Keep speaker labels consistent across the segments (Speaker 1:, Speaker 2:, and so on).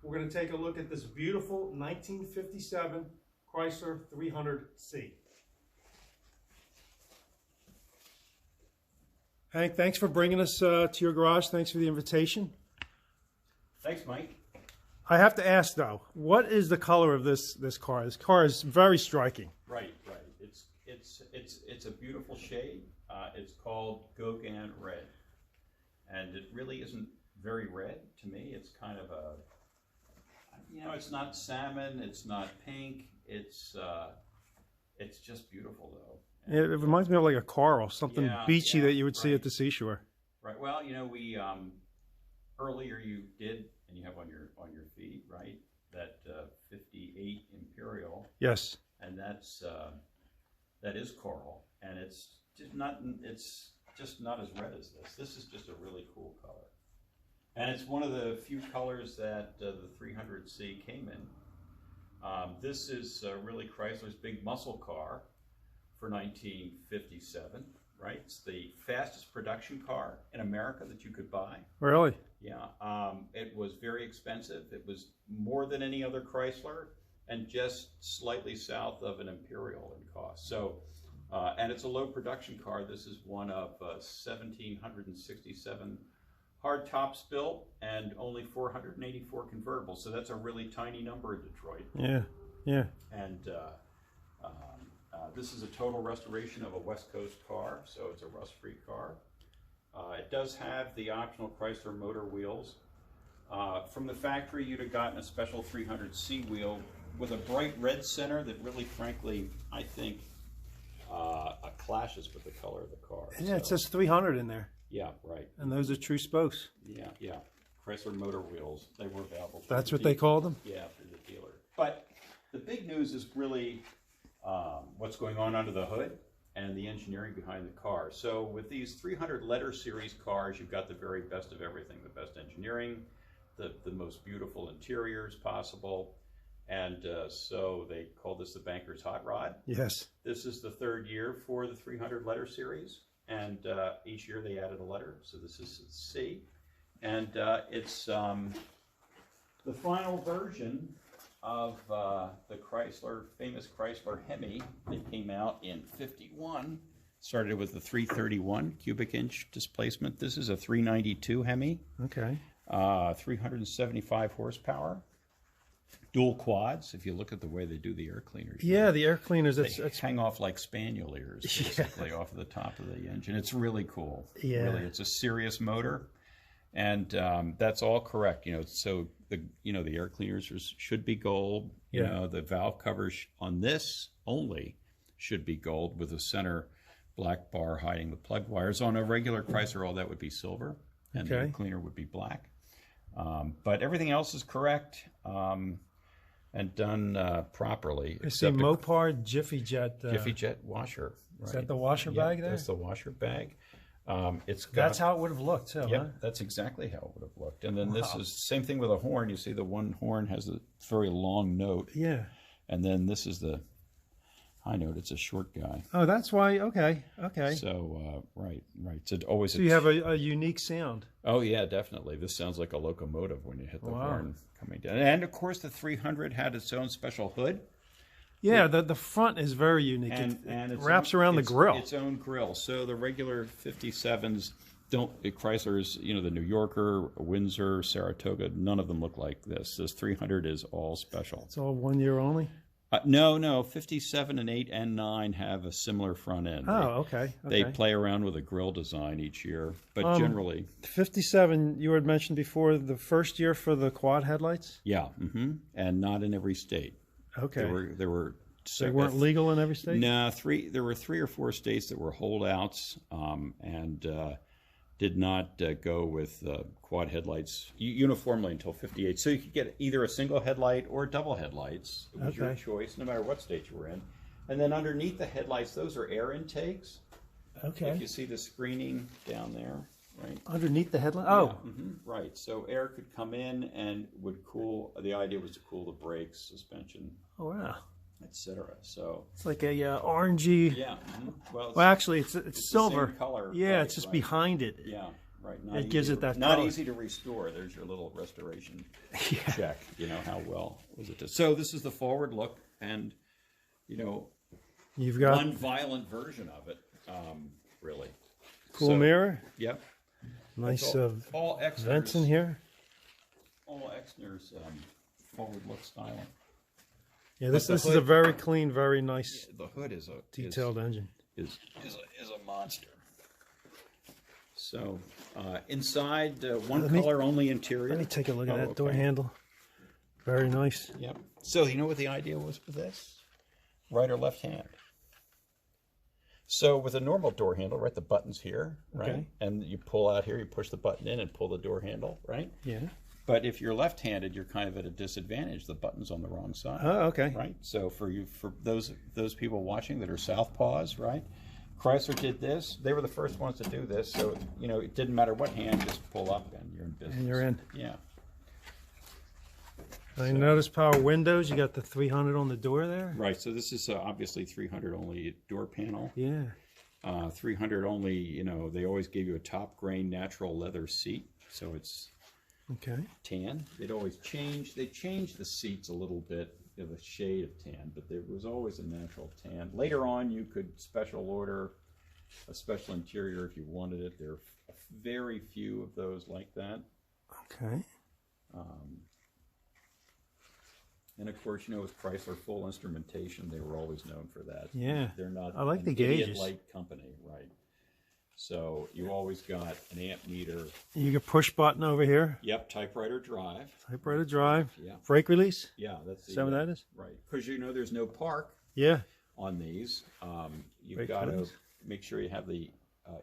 Speaker 1: we're going to take a look at this beautiful 1957 Chrysler 300C. Hank, thanks for bringing us to your garage. Thanks for the invitation.
Speaker 2: Thanks, Mike.
Speaker 1: I have to ask though, what is the color of this car? This car is very striking.
Speaker 2: Right. It's a beautiful shade. It's called Gauguin red, and it really isn't very red to me. It's kind of a, it's not salmon, it's not pink. It's just beautiful though.
Speaker 1: It reminds me of like a coral, something beachy that you would see at the seashore.
Speaker 2: Right. Well, we earlier you did, and you have on your feed, right, that 58 Imperial.
Speaker 1: Yes.
Speaker 2: And that is coral, and it's just not as red as this. This is just a really cool color, and it's one of the few colors that the 300C came in. This is really Chrysler's big muscle car for 1957, right? It's the fastest production car in America that you could buy.
Speaker 1: Really?
Speaker 2: Yeah. It was very expensive. It was more than any other Chrysler, and just slightly south of an Imperial in cost. So, and it's a low production car. This is one of 1,767 hard tops built and only 484 convertibles. So that's a really tiny number in Detroit.
Speaker 1: Yeah, yeah.
Speaker 2: And this is a total restoration of a West Coast car, so it's a rust-free car. It does have the optional Chrysler motor wheels. From the factory, you'd have gotten a special 300C wheel with a bright red center that really, frankly, I think clashes with the color of the car.
Speaker 1: Yeah, so, it says 300 in there.
Speaker 2: Yeah, right.
Speaker 1: And those are true spokes.
Speaker 2: Yeah, yeah. Chrysler motor wheels, they were available.
Speaker 1: That's what they called them?
Speaker 2: Yeah, for the dealer. But the big news is really what's going on under the hood and the engineering behind the car. So with these 300 letter series cars, you've got the very best of everything, the best engineering, the most beautiful interiors possible. And so they call this the Banker's Hot Rod.
Speaker 1: Yes. This
Speaker 2: is the third year for the 300 letter series, and each year they added a letter. So this is C, and it's the final version of the famous Chrysler Hemi that came out in '51. Started with the 331 cubic inch displacement. This is a 392 Hemi.
Speaker 1: Okay.
Speaker 2: 375 horsepower. Dual quads, if you look at the way they do the air cleaners.
Speaker 1: Yeah, the air cleaners.
Speaker 2: They hang off like spaniel ears, basically, off of the top of the engine. It's really cool.
Speaker 1: Yeah.
Speaker 2: Really, it's a serious motor, and that's all correct. So the air cleaners should be gold. The valve covers on this only should be gold with a center black bar hiding the plug wires. On a regular Chrysler, all that would be silver, and the air cleaner would be black. But everything else is correct. And done properly.
Speaker 1: I see Mopar Jiffy Jet.
Speaker 2: Jiffy Jet washer. Right?
Speaker 1: Is that the washer bag there?
Speaker 2: That's the washer bag.
Speaker 1: That's how it would have looked, too.
Speaker 2: Yep,
Speaker 1: huh?
Speaker 2: That's exactly how it would have looked. And then this is same thing with a horn. You see the one horn has a very long note.
Speaker 1: Yeah.
Speaker 2: And then this is the high note. It's a short guy.
Speaker 1: Oh, that's why. Okay.
Speaker 2: So right. So
Speaker 1: you have a unique sound.
Speaker 2: Oh yeah, definitely. This sounds like a locomotive when you hit the horn coming down. And of course, the 300 had its own special hood.
Speaker 1: Yeah, the front is very unique. And it wraps around the grill.
Speaker 2: Its own grill. So the regular 57s Chryslers, the New Yorker, Windsor, Saratoga, none of them look like this. This 300 is all special.
Speaker 1: It's all 1 year only?
Speaker 2: No. 57 and 8 and 9 have a similar front end.
Speaker 1: Okay.
Speaker 2: They play around with a grill design each year, but generally...
Speaker 1: 57, you had mentioned before, the first year for the quad headlights?
Speaker 2: Yeah, and not in every state.
Speaker 1: Okay.
Speaker 2: There were
Speaker 1: they weren't legal in every state?
Speaker 2: No, there were 3 or 4 states that were holdouts and did not go with quad headlights uniformly until 58. So you could get either a single headlight or double headlights. It was your choice, no matter what state you were in. And then underneath the headlights, those are air intakes.
Speaker 1: Okay.
Speaker 2: If you see the screening down there, right?
Speaker 1: Underneath the headlight? Oh.
Speaker 2: Yeah, right. So air could come in and would cool. The idea was to cool the brakes, suspension.
Speaker 1: Oh, wow.
Speaker 2: Etc. So
Speaker 1: it's like a orangey.
Speaker 2: Yeah.
Speaker 1: Well, actually, it's silver.
Speaker 2: The same color.
Speaker 1: Yeah, it's just behind it.
Speaker 2: Yeah. right?
Speaker 1: It gives it that
Speaker 2: not
Speaker 1: color.
Speaker 2: easy to restore. There's your little restoration
Speaker 1: Yeah.
Speaker 2: check. You know, how well was it? So this is the forward look, and you know,
Speaker 1: You've got
Speaker 2: one violent version of it, really.
Speaker 1: cool mirror.
Speaker 2: Yep.
Speaker 1: Nice
Speaker 2: All Exner's,
Speaker 1: vents in here.
Speaker 2: All Exner's forward look styling.
Speaker 1: Yeah, this
Speaker 2: the
Speaker 1: is a
Speaker 2: hood-
Speaker 1: very clean, very nice,
Speaker 2: The hood is a
Speaker 1: detailed engine.
Speaker 2: is a monster. So inside, one color only interior.
Speaker 1: Let me take a look at
Speaker 2: Oh,
Speaker 1: that door
Speaker 2: okay.
Speaker 1: handle. Very nice.
Speaker 2: Yep. So you know what the idea was with this? Right or left hand. So with a normal door handle, right, the button's here, right?
Speaker 1: Okay.
Speaker 2: And you pull out here, you push the button in and pull the door handle, right?
Speaker 1: Yeah.
Speaker 2: But if you're left-handed, you're kind of at a disadvantage. The button's on the wrong side.
Speaker 1: Oh, okay.
Speaker 2: Right? So for those people watching that are southpaws, right? Chrysler did this. They were the first ones to do this. So, you know, it didn't matter what hand, just pull up and you're in business.
Speaker 1: And you're in.
Speaker 2: Yeah.
Speaker 1: I notice power windows. You got the 300 on the door there.
Speaker 2: Right. So this is obviously 300 only door panel.
Speaker 1: Yeah.
Speaker 2: 300 only, you know, they always gave you a top grain natural leather seat. So it's
Speaker 1: Okay.
Speaker 2: tan. They'd always change. They changed the seats a little bit of a shade of tan, but there was always a natural tan. Later on, you could special order a special interior if you wanted it. There are very few of those like that.
Speaker 1: Okay.
Speaker 2: And of course, you know, with Chrysler full instrumentation, they were always known for that.
Speaker 1: Yeah.
Speaker 2: They're not
Speaker 1: I like
Speaker 2: an
Speaker 1: the gauges.
Speaker 2: idiot-light company, right? So you always got an amp meter.
Speaker 1: You got push button over here.
Speaker 2: Yep, typewriter drive.
Speaker 1: Typewriter drive.
Speaker 2: Yeah.
Speaker 1: Brake release.
Speaker 2: Yeah, that's
Speaker 1: Is that what that is?
Speaker 2: Right, because you know there's no park
Speaker 1: Yeah.
Speaker 2: on these. You've
Speaker 1: Brake
Speaker 2: got to
Speaker 1: release.
Speaker 2: make sure you have the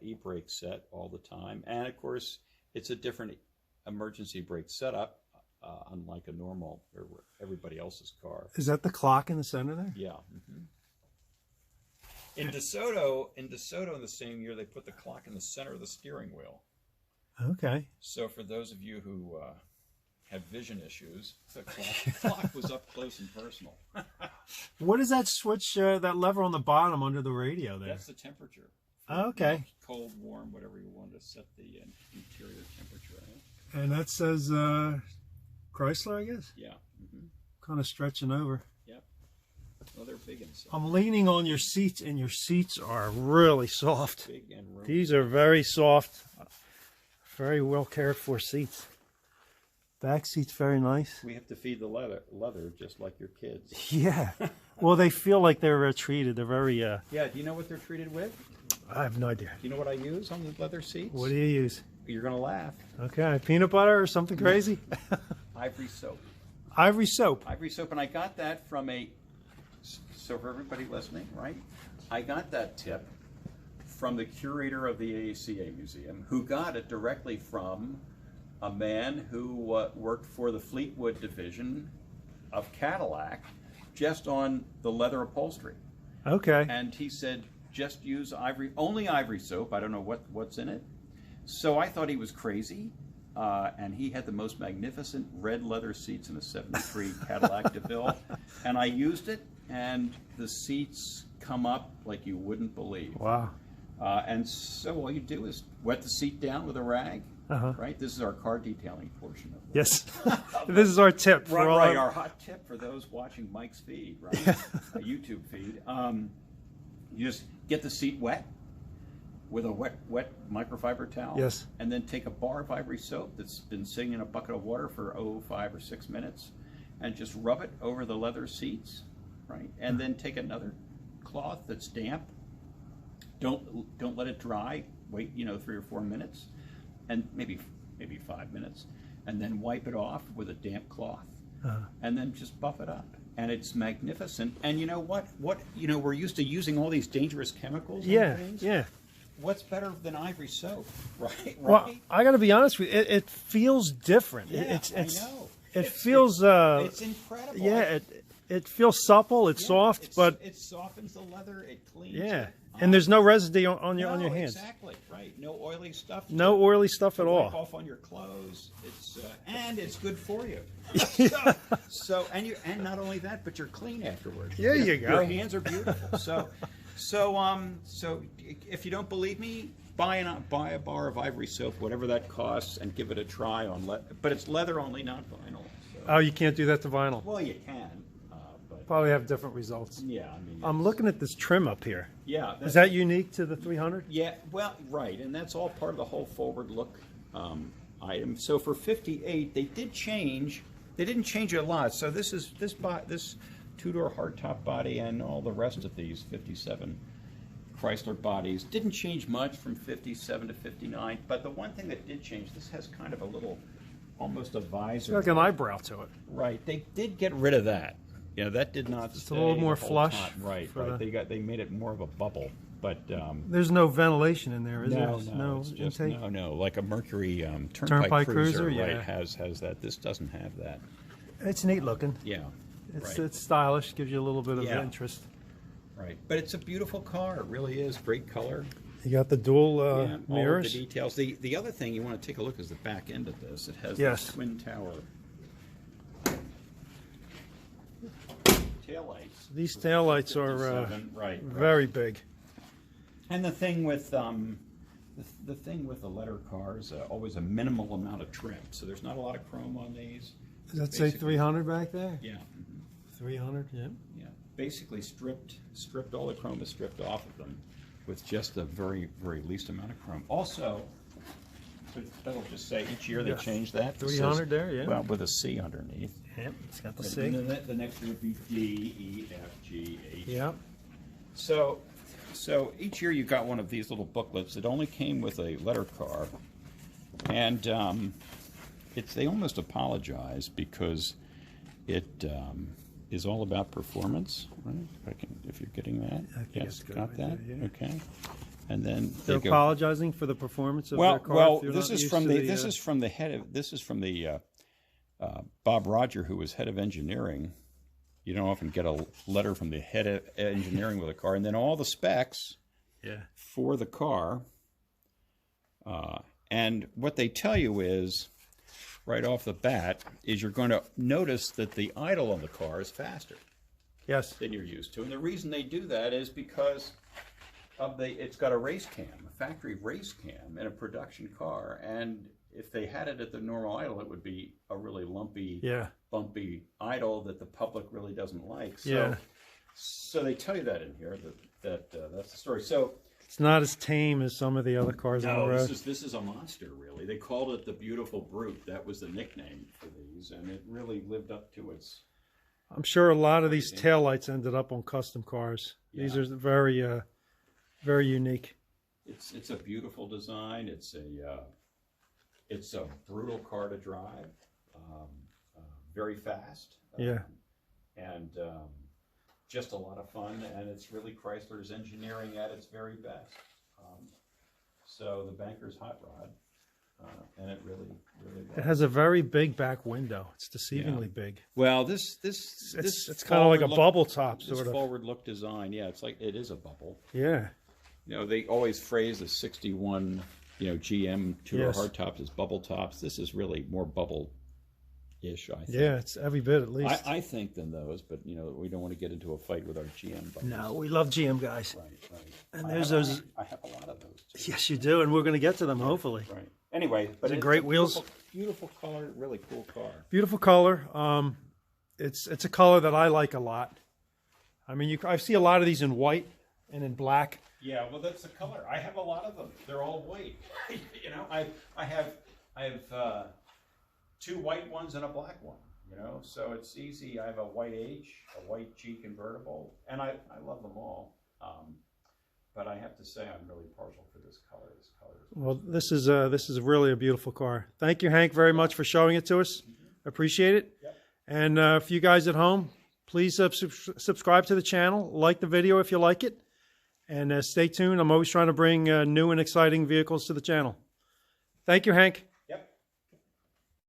Speaker 2: e-brake set all the time, and of course it's a different emergency brake setup, unlike a normal or everybody else's car.
Speaker 1: Is that the clock in the center there?
Speaker 2: Yeah. In DeSoto, in the same year, they put the clock in the center of the steering wheel.
Speaker 1: Okay.
Speaker 2: So for those of you who have vision issues, the clock was up close and personal.
Speaker 1: What is that switch, that lever on the bottom under the radio there?
Speaker 2: That's the temperature.
Speaker 1: Oh, okay.
Speaker 2: Cold, warm, whatever you want to set the interior temperature at.
Speaker 1: And that says Chrysler, I guess?
Speaker 2: Yeah.
Speaker 1: Kind of stretching over.
Speaker 2: Yep. Well, they're big inside.
Speaker 1: I'm leaning on your seats, and your seats are really soft.
Speaker 2: Big and roomy.
Speaker 1: These are very soft, very well cared for seats. Back seat's very nice.
Speaker 2: We have to feed the leather just like your kids.
Speaker 1: Yeah. Well, they feel like they're treated. They're very,
Speaker 2: Yeah, do you know what they're treated with?
Speaker 1: I have no idea.
Speaker 2: Do you know what I use on the leather seats?
Speaker 1: What do you use?
Speaker 2: You're going to laugh.
Speaker 1: Okay, peanut butter or something crazy?
Speaker 2: Ivory soap.
Speaker 1: Ivory soap.
Speaker 2: Ivory soap, and I got that from so for everybody listening, right? I got that tip from the curator of the AACA Museum, who got it directly from a man who worked for the Fleetwood division of Cadillac, just on the leather upholstery.
Speaker 1: Okay.
Speaker 2: And he said, just use only ivory soap. I don't know what's in it. So I thought he was crazy. And he had the most magnificent red leather seats in a 73 Cadillac DeVille. And I used it, and the seats come up like you wouldn't believe.
Speaker 1: Wow.
Speaker 2: And so all you do is wet the seat down with a rag, right? This is our car detailing portion of it.
Speaker 1: Yes. This is our tip for all
Speaker 2: Right, our hot tip for those watching Mike's feed, right? A YouTube feed. You just get the seat wet with a wet microfiber towel.
Speaker 1: Yes.
Speaker 2: And then take a bar of ivory soap that's been sitting in a bucket of water for 5 or 6 minutes, and just rub it over the leather seats, right? And then take another cloth that's damp. Don't let it dry. Wait, 3 or 4 minutes, and maybe 5 minutes, and then wipe it off with a damp cloth, and then just buff it up. And it's magnificent. And you know what? We're used to using all these dangerous chemicals.
Speaker 1: Yeah,
Speaker 2: on things.
Speaker 1: yeah.
Speaker 2: What's better than ivory soap, right?
Speaker 1: Well, I got to be honest with you. It feels different.
Speaker 2: Yeah,
Speaker 1: I
Speaker 2: know.
Speaker 1: It feels.
Speaker 2: It's incredible.
Speaker 1: Yeah, it feels supple. It's soft, but
Speaker 2: it softens the leather. It cleans.
Speaker 1: yeah,
Speaker 2: it.
Speaker 1: And there's no residue on your hands.
Speaker 2: Exactly right. No oily stuff.
Speaker 1: No oily stuff at
Speaker 2: Wipe
Speaker 1: all.
Speaker 2: off on your clothes. It's and it's good for you. So and not only that, but you're clean afterwards.
Speaker 1: There you go.
Speaker 2: Your hands are beautiful. So if you don't believe me, buy a bar of ivory soap, whatever that costs, and give it a try on but it's leather only, not vinyl. So.
Speaker 1: Oh, you can't do that to vinyl?
Speaker 2: Well, you can. But
Speaker 1: probably have different results.
Speaker 2: Yeah, I mean.
Speaker 1: I'm looking at this trim up here.
Speaker 2: Yeah.
Speaker 1: Is that unique to the 300?
Speaker 2: Yeah, well, right, and that's all part of the whole forward look item. So for 58, they did change. They didn't change a lot. So this two-door hardtop body and all the rest of these 57 Chrysler bodies didn't change much from 57 to 59. But the one thing that did change, this has kind of a little, almost a visor.
Speaker 1: Like an eyebrow to it.
Speaker 2: Right. They did get rid of that. Yeah, that did not.
Speaker 1: It's a little more flush.
Speaker 2: Right. Right. They made it more of a bubble. But
Speaker 1: there's no ventilation in there, is there?
Speaker 2: No, it's just,
Speaker 1: intake?
Speaker 2: no. Like a Mercury Turnpike Cruiser,
Speaker 1: yeah.
Speaker 2: right, has that. This doesn't have that.
Speaker 1: It's neat looking.
Speaker 2: Yeah,
Speaker 1: it's stylish. Gives you a little bit of interest.
Speaker 2: Right, but it's a beautiful car. It really is. Great color.
Speaker 1: You got the dual mirrors.
Speaker 2: All of the details. The other thing you want to take a look is the back end of this. It has this twin tower taillights.
Speaker 1: These taillights are very big.
Speaker 2: And the thing with the letter cars, always a minimal amount of trim. So there's not a lot of chrome on these.
Speaker 1: Does that say 300 back there?
Speaker 2: Yeah.
Speaker 1: 300. Yeah.
Speaker 2: Yeah. Basically stripped. All the chrome is stripped off of them, with just the very least amount of chrome. Also, that'll just say each year they change that.
Speaker 1: 300 there. Yeah.
Speaker 2: Well, with a C underneath.
Speaker 1: Yep. It's got the C.
Speaker 2: And then the next year would be D, E, F, G, H.
Speaker 1: Yep.
Speaker 2: So each year you got one of these little booklets. It only came with a letter car, and they almost apologize because it is all about performance. Right? If you're getting that, yes, got that. Yeah. Okay, and then
Speaker 1: they're apologizing for the performance of their car.
Speaker 2: Well, this is from the Bob Roger, who was head of engineering. You don't often get a letter from the head of engineering with a car, and then all the specs for the car. And what they tell you is, right off the bat, is you're going to notice that the idle on the car is faster than you're used to. And the reason they do that is because of it's got a race cam, a factory race cam in a production car. And if they had it at the normal idle, it would be a really lumpy, bumpy idle that the public really doesn't like. So they tell you that in here, that's the story. So
Speaker 1: it's not as tame as some of the other cars on the road.
Speaker 2: This is a monster, really. They called it the Beautiful Brute. That was the nickname for these, and it really lived up to its.
Speaker 1: I'm sure a lot of these taillights ended up on custom cars. Yeah. These are very, very unique.
Speaker 2: It's a beautiful design. It's a brutal car to drive, very fast. And just a lot of fun, and it's really Chrysler's engineering at its very best. So the banker's hot rod, and it really was.
Speaker 1: It has a very big back window. It's deceivingly big.
Speaker 2: Well, it's
Speaker 1: kind of like a bubble top sort of
Speaker 2: forward look design. Yeah, it's like it is a bubble.
Speaker 1: Yeah.
Speaker 2: You know, they always phrase the 61. GM two-door hardtops as bubble tops. This is really more bubble-ish, I think. Yeah,
Speaker 1: it's every bit at least.
Speaker 2: I think than those, but we don't want to get into a fight with our GM bubbles.
Speaker 1: No, we love GM guys.
Speaker 2: Right.
Speaker 1: And there's those.
Speaker 2: I have a lot of those too.
Speaker 1: Yes, you do, and we're going to get to them hopefully.
Speaker 2: Right. Anyway, but
Speaker 1: it's great wheels.
Speaker 2: Beautiful color, really cool car.
Speaker 1: Beautiful color. It's a color that I like a lot. I mean, I see a lot of these in white and in black.
Speaker 2: Yeah, well, that's the color. I have a lot of them. They're all white. I have two white ones and a black one. So it's easy. I have a white H, a white G convertible, and I love them all. But I have to say, I'm really partial for this color.
Speaker 1: Well, this is really a beautiful car. Thank you, Hank, very much for showing it to us. Appreciate it.
Speaker 2: Yep.
Speaker 1: And for you guys at home, please subscribe to the channel, like the video if you like it. And stay tuned. I'm always trying to bring new and exciting vehicles to the channel. Thank you, Hank.